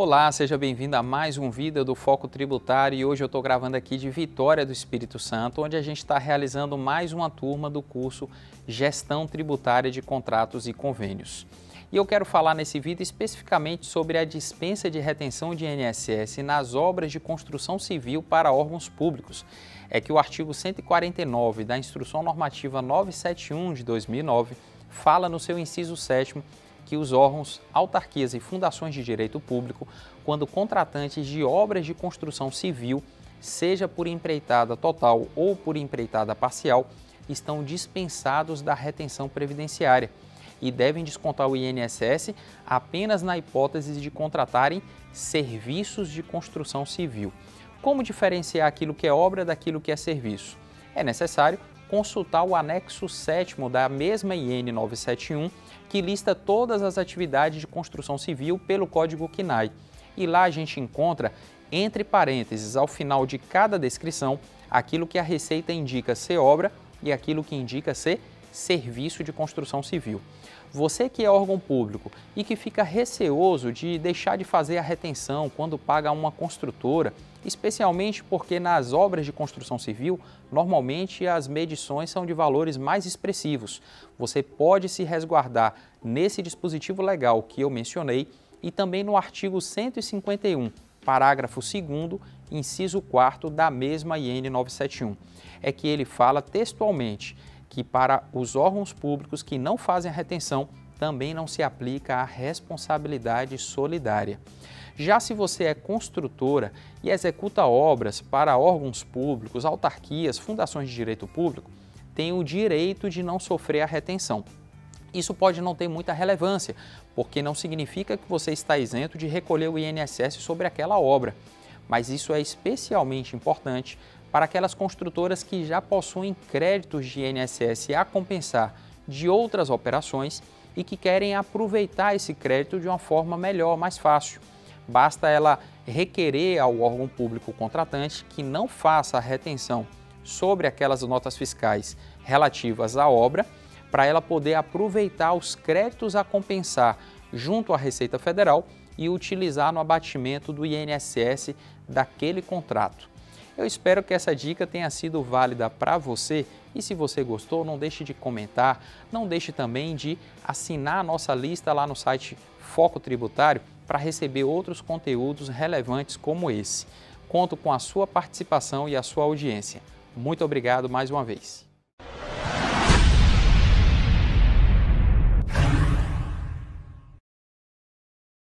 Olá, seja bem-vindo a mais um vídeo do Foco Tributário e hoje eu estou gravando aqui de Vitória do Espírito Santo, onde a gente está realizando mais uma turma do curso Gestão Tributária de Contratos e Convênios. E eu quero falar nesse vídeo especificamente sobre a dispensa de retenção de INSS nas obras de construção civil para órgãos públicos. É que o artigo 149 da Instrução Normativa 971 de 2009 fala no seu inciso 7º que os órgãos, autarquias e fundações de direito público, quando contratantes de obras de construção civil, seja por empreitada total ou por empreitada parcial, estão dispensados da retenção previdenciária e devem descontar o INSS apenas na hipótese de contratarem serviços de construção civil. Como diferenciar aquilo que é obra daquilo que é serviço? É necessário consultar o anexo 7º da mesma IN 971, que lista todas as atividades de construção civil pelo Código CNAE. E lá a gente encontra, entre parênteses, ao final de cada descrição, aquilo que a Receita indica ser obra e aquilo que indica ser serviço de construção civil. Você que é órgão público e que fica receoso de deixar de fazer a retenção quando paga a uma construtora, especialmente porque nas obras de construção civil, normalmente as medições são de valores mais expressivos. Você pode se resguardar nesse dispositivo legal que eu mencionei e também no artigo 151, parágrafo 2º, inciso 4º da mesma IN 971. É que ele fala textualmente que para os órgãos públicos que não fazem a retenção, também não se aplica a responsabilidade solidária. Já se você é construtora e executa obras para órgãos públicos, autarquias, fundações de direito público, tem o direito de não sofrer a retenção. Isso pode não ter muita relevância, porque não significa que você está isento de recolher o INSS sobre aquela obra, mas isso é especialmente importante para aquelas construtoras que já possuem créditos de INSS a compensar de outras operações e que querem aproveitar esse crédito de uma forma melhor, mais fácil. Basta ela requerer ao órgão público contratante que não faça a retenção sobre aquelas notas fiscais relativas à obra, para ela poder aproveitar os créditos a compensar junto à Receita Federal e utilizar no abatimento do INSS daquele contrato. Eu espero que essa dica tenha sido válida para você e se você gostou, não deixe de comentar, não deixe também de assinar a nossa lista lá no site Foco Tributário para receber outros conteúdos relevantes como esse. Conto com a sua participação e a sua audiência. Muito obrigado mais uma vez.